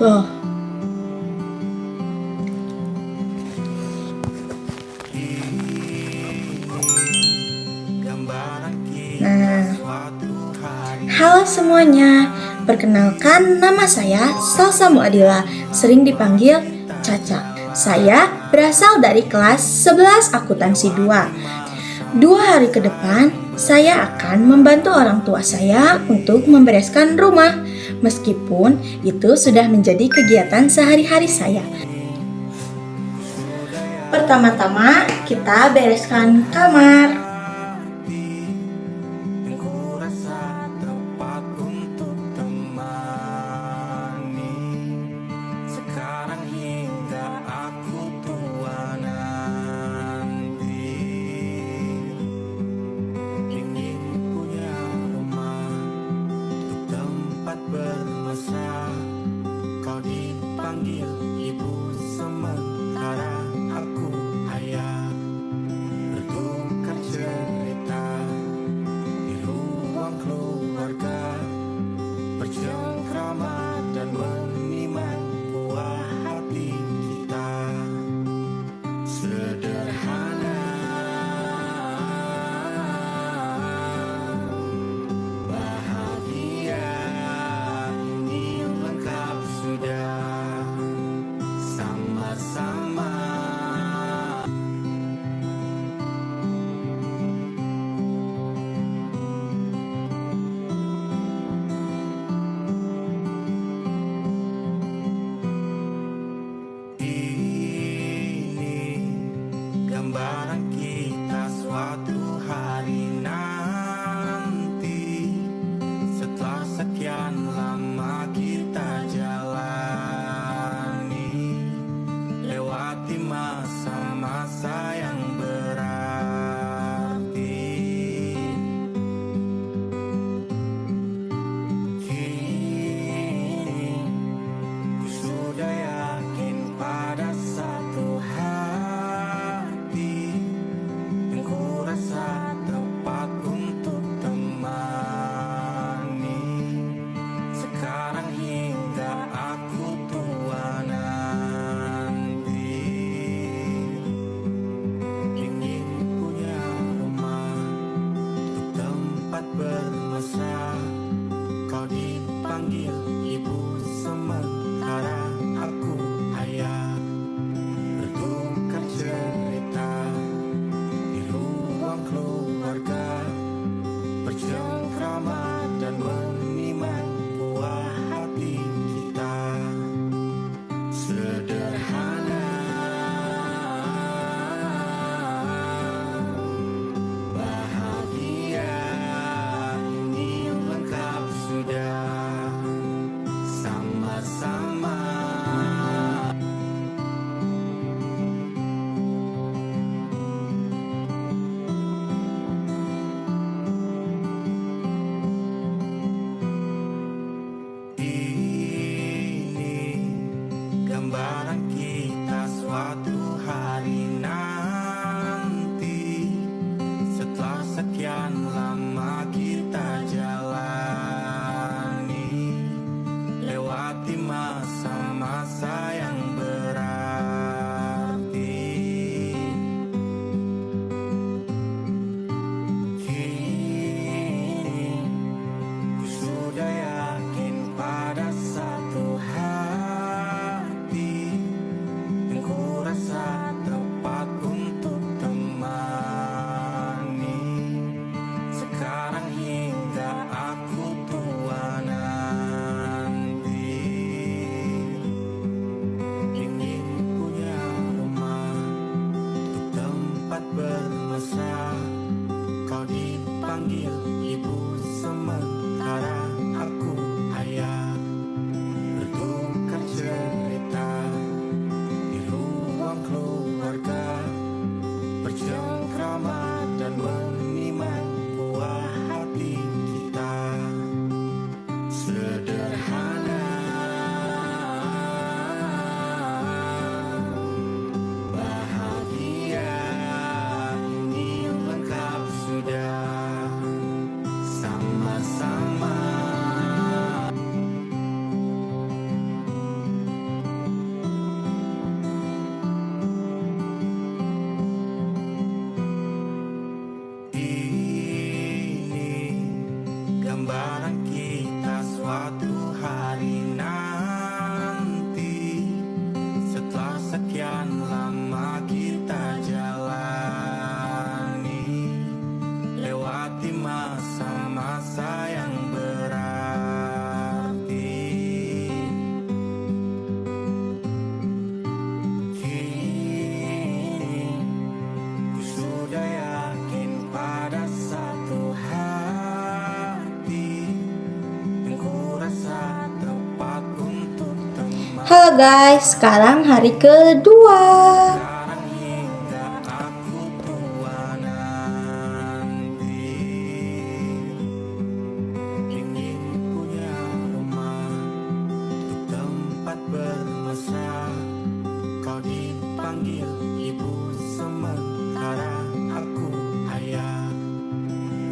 Loh, nah, halo semuanya. Perkenalkan, nama saya Salsa Muadila, sering dipanggil Caca. Saya berasal dari kelas 11 akuntansi 2. 2 hari ke depan, saya akan membantu orang tua saya untuk membereskan rumah. Meskipun itu sudah menjadi kegiatan sehari-hari saya. Pertama-tama, kita bereskan kamar. Bermesra, kau dipanggil ibu sementara aku ayah. Bertukar cerita di ruang keluarga, bercengkrama dan menimang buah hati kita. Sederhana, bahagia, ini lengkap sudah sama-sama. Ini gambaran kita suatu hari nanti, setelah sekian lama kita jalani, lewati masa-masa yang berarti. Kini ku sudah yakin pada satu hati yang ku rasa tepat untuk temani. Sekarang hingga aku tua nanti, ingin punya rumah untuk tempat bermesra. Kau dipanggil ibu sementara aku ayah. Bertukar cerita di ruang keluarga, bercengkrama dan menimang buah hati kita. Sederhana, bahagia, ini lengkap sudah sama-sama. Ini gambaran kita suatu hari nanti, setelah sekian lama kita jalani, lewati masa-masa yang berarti. Kini ku sudah yakin pada satu hati yang ku rasa tepat untuk temani. Sekarang hingga aku tua nanti, ingin punya rumah untuk tempat bermesra. Kau dipanggil ibu sementara aku ayah. Bertukar cerita di ruang keluarga, bercengkrama dan menimang buah hati kita. Sederhana, bahagia, ini lengkap sudah Halo guys, sekarang hari kedua. Sekarang hingga aku tua nanti, ingin punya rumah untuk tempat bermesra. Kau dipanggil ibu sementara aku ayah,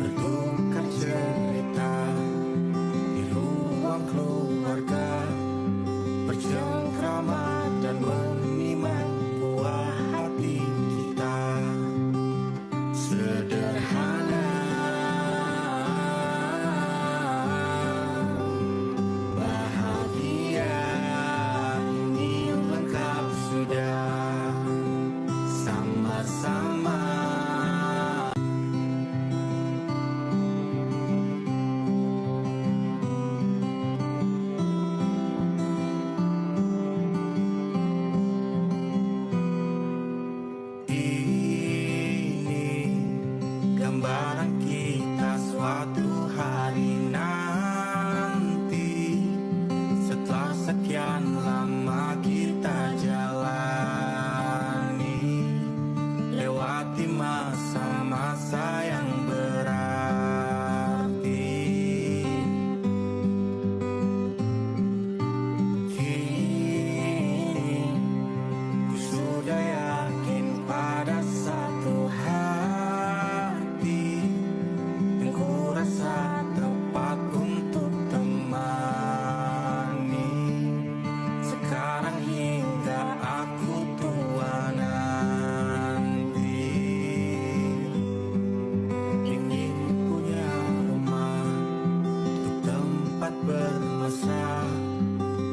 bertukar cerita di ruang keluarga, bercengkrama dan menimang buah hati kita. Sederhana, bahagia, ini lengkap sudah sama-sama. Ini gambaran kita suatu hari nanti, setelah sekian lama kita jalani, lewati masa-masa yang berarti. Kini ku sudah yakin pada satu hati yang ku rasa tepat untuk temani. Sekarang hingga aku tua nanti, ingin punya rumah untuk tempat bermesra.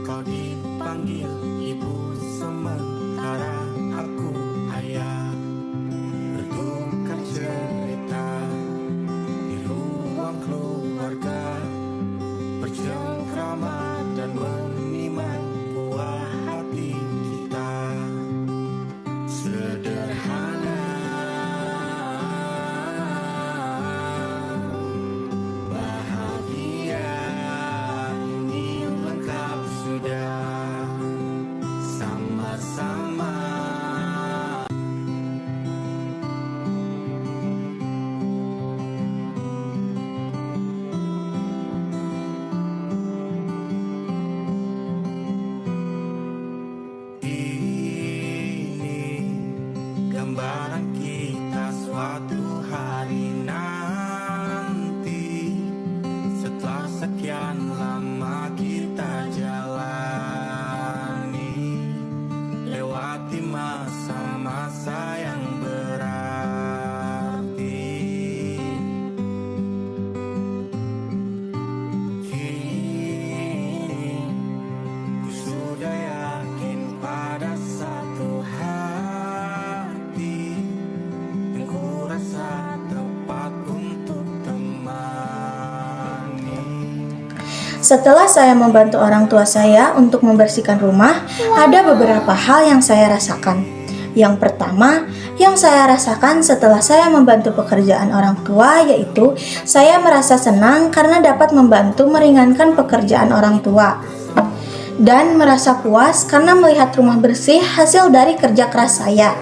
Kau dipanggil ibu sementara aku ayah, bertukar cerita di ruang keluarga, bercengkrama dan menimang buah hati kita. Sederhana, bahagia, ini lengkap sudah sama-sama. Ini gambaran kita suatu hari nanti, setelah sekian lama kita jalani, lewati masa-masa yang berarti. Kini ku sudah yakin pada satu hati yang ku rasa tepat untuk temani. Setelah saya membantu orang tua saya untuk membersihkan rumah, ada beberapa hal yang saya rasakan. Yang pertama, yang saya rasakan setelah saya membantu pekerjaan orang tua yaitu saya merasa senang karena dapat membantu meringankan pekerjaan orang tua. Dan merasa puas karena melihat rumah bersih hasil dari kerja keras saya.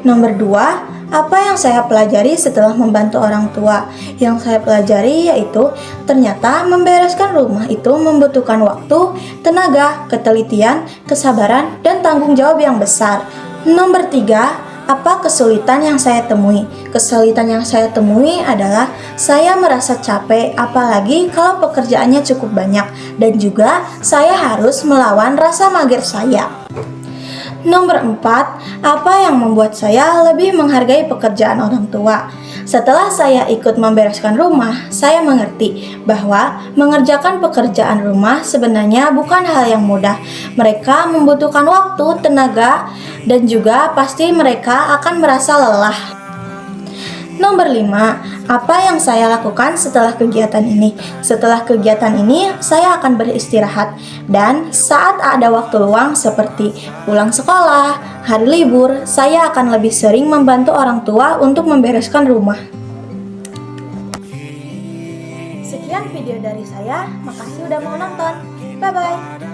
Nomor 2, apa yang saya pelajari setelah membantu orang tua? Yang saya pelajari yaitu ternyata membereskan rumah itu membutuhkan waktu, tenaga, ketelitian, kesabaran, dan tanggung jawab yang besar. Nomor 3, apa kesulitan yang saya temui? Kesulitan yang saya temui adalah saya merasa capek, apalagi kalau pekerjaannya cukup banyak, dan juga saya harus melawan rasa mager saya. Nomor 4, apa yang membuat saya lebih menghargai pekerjaan orang tua? Setelah saya ikut membereskan rumah, saya mengerti bahwa mengerjakan pekerjaan rumah sebenarnya bukan hal yang mudah. Mereka membutuhkan waktu, tenaga, dan juga pasti mereka akan merasa lelah. Nomor 5, apa yang saya lakukan setelah kegiatan ini? Setelah kegiatan ini, saya akan beristirahat. Dan saat ada waktu luang seperti pulang sekolah, hari libur, saya akan lebih sering membantu orang tua untuk membereskan rumah. Sekian video dari saya, makasih udah mau nonton. Bye-bye.